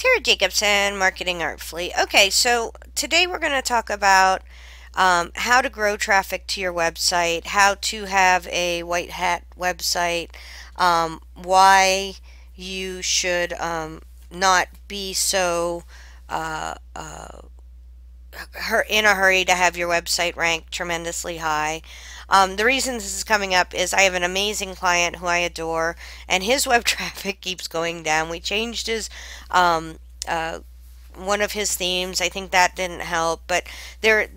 Tara Jacobson, Marketing Artfully. Okay, so today we're going to talk about how to grow traffic to your website, how to have a white hat website, why you should not be so in a hurry to have your website ranked tremendously high. The reason this is coming up is I have an amazing client who I adore, and his web traffic keeps going down. We changed his um, uh, one of his themes. I think that didn't help, but there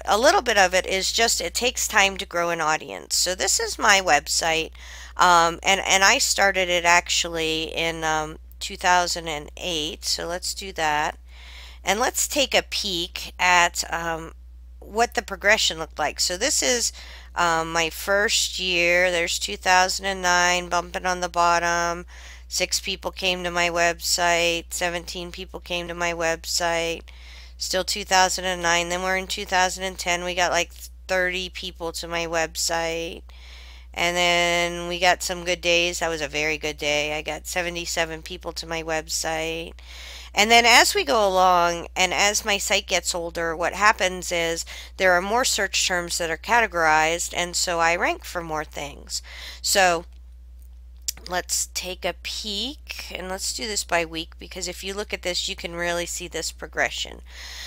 a little bit of it is just it takes time to grow an audience. So this is my website, and I started it actually in 2008. So let's do that. And let's take a peek at what the progression looked like. So this is my first year. There's 2009 bumping on the bottom. 6 people came to my website. 17 people came to my website. Still 2009. Then we're in 2010. We got like 30 people to my website. And then we got some good days. That was a very good day. I got 77 people to my website. And then as we go along and as my site gets older, what happens is there are more search terms that are categorized, and so I rank for more things. So let's take a peek, and let's do this by week, because if you look at this, you can really see this progression.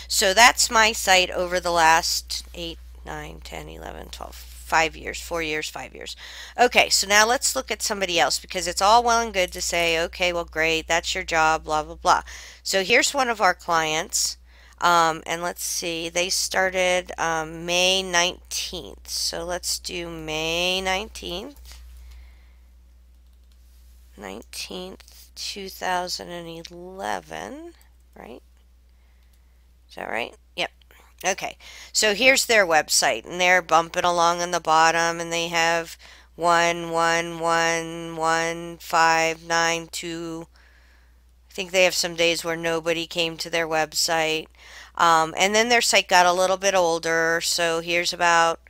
So that's my site over the last 8, 9, 10, 11, 12. 5 years, 4 years, 5 years. Okay, so now let's look at somebody else, because it's all well and good to say, okay, well, great, that's your job, blah, blah, blah. So here's one of our clients, and let's see, they started May 19th. So let's do May 19th, 2011, right? Is that right? Yep. Okay, so here's their website, and they're bumping along on the bottom, and they have 1, 1, 1, 1, 5, 9, 2. I think they have some days where nobody came to their website. And then their site got a little bit older, so here's about,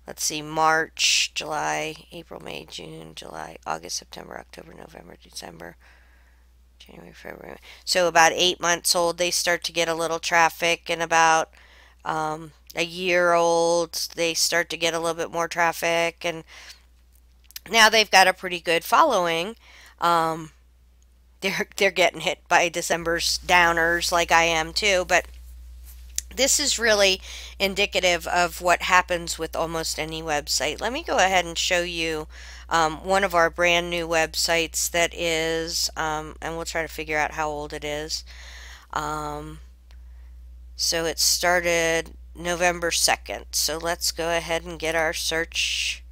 let's see, March, July, April, May, June, July, August, September, October, November, December, January, February. So about 8 months old, they start to get a little traffic, and about a year old, they start to get a little bit more traffic, and now they've got a pretty good following. Um, they're getting hit by December's downers like I am too, but this is really indicative of what happens with almost any website. Let me go ahead and show you one of our brand new websites that is, and we'll try to figure out how old it is. So it started November 2nd. So let's go ahead and get our search.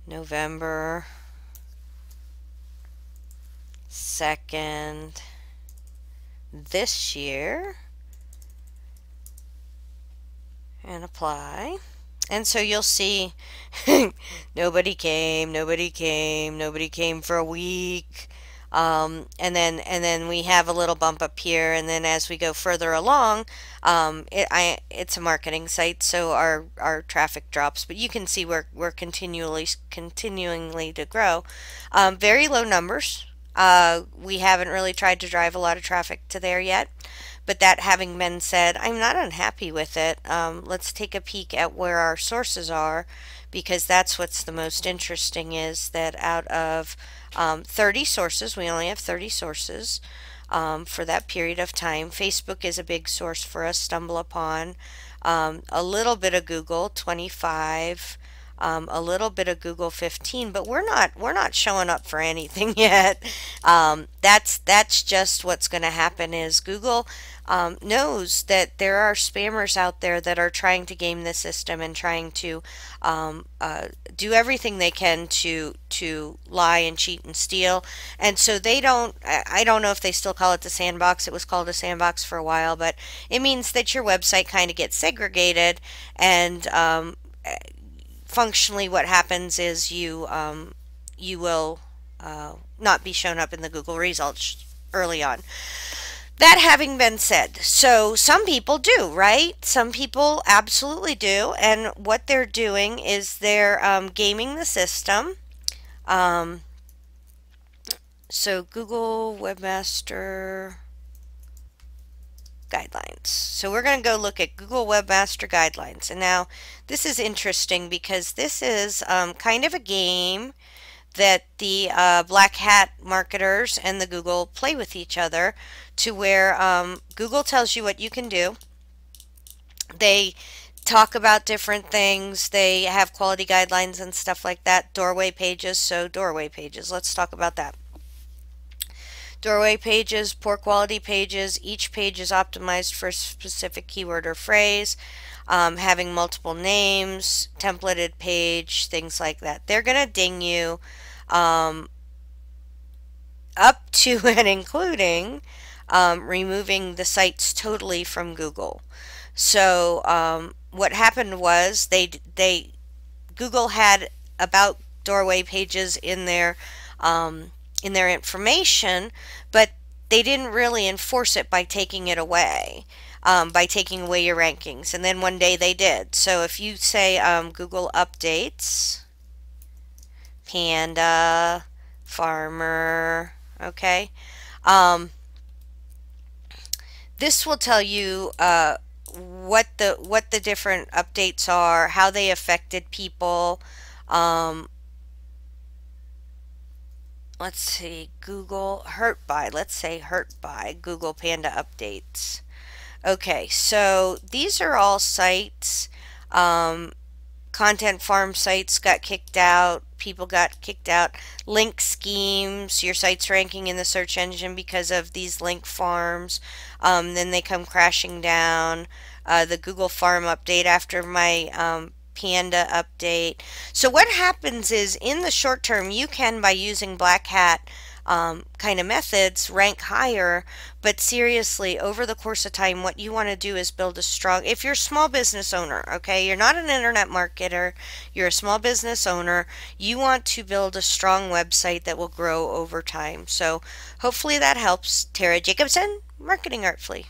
November 2nd this year. And apply. And so you'll see nobody came, nobody came, nobody came for a week. And then we have a little bump up here, and then as we go further along, it's a marketing site, so our traffic drops, but you can see we're continuingly to grow. Very low numbers. We haven't really tried to drive a lot of traffic to there yet. But that having been said, I'm not unhappy with it. Let's take a peek at where our sources are, because that's what's the most interesting, is that out of 30 sources, we only have 30 sources for that period of time. Facebook is a big source for us, StumbleUpon. A little bit of Google, 25. A little bit of Google, 15, but we're not showing up for anything yet. That's just what's going to happen, is Google knows that there are spammers out there that are trying to game the system and trying to do everything they can to lie and cheat and steal. And so they don't, I don't know if they still call it the sandbox. It was called a sandbox for a while, but it means that your website kind of gets segregated, and functionally what happens is you will not be shown up in the Google results early on. That having been said, so some people do, right? Some people absolutely do, and what they're doing is they're gaming the system. So Google Webmaster Guidelines. So we're going to go look at Google Webmaster Guidelines. And now this is interesting because this is kind of a game that the Black Hat marketers and the Google play with each other, to where Google tells you what you can do. They talk about different things. They have quality guidelines and stuff like that. Doorway pages. So doorway pages. Let's talk about that. Doorway pages, poor quality pages. Each page is optimized for a specific keyword or phrase. Having multiple names, templated page, things like that. They're going to ding you up to and including removing the sites totally from Google. So what happened was Google had about doorway pages in their information, but they didn't really enforce it by taking it away, by taking away your rankings. And then one day they did. So if you say Google updates, panda, farmer, okay, this will tell you what the different updates are, how they affected people. Let's see, Google hurt by, let's say hurt by Google Panda updates. Okay, so these are all sites. Content farm sites got kicked out. People got kicked out. Link schemes, your site's ranking in the search engine because of these link farms. Then they come crashing down. The Google farm update after my Panda update. So what happens is, in the short term, you can, by using Black Hat kind of methods, rank higher. But seriously, over the course of time, what you want to do is build a strong, if you're a small business owner, okay, you're not an internet marketer, you're a small business owner, you want to build a strong website that will grow over time. So hopefully that helps. Tara Jacobson, Marketing Artfully.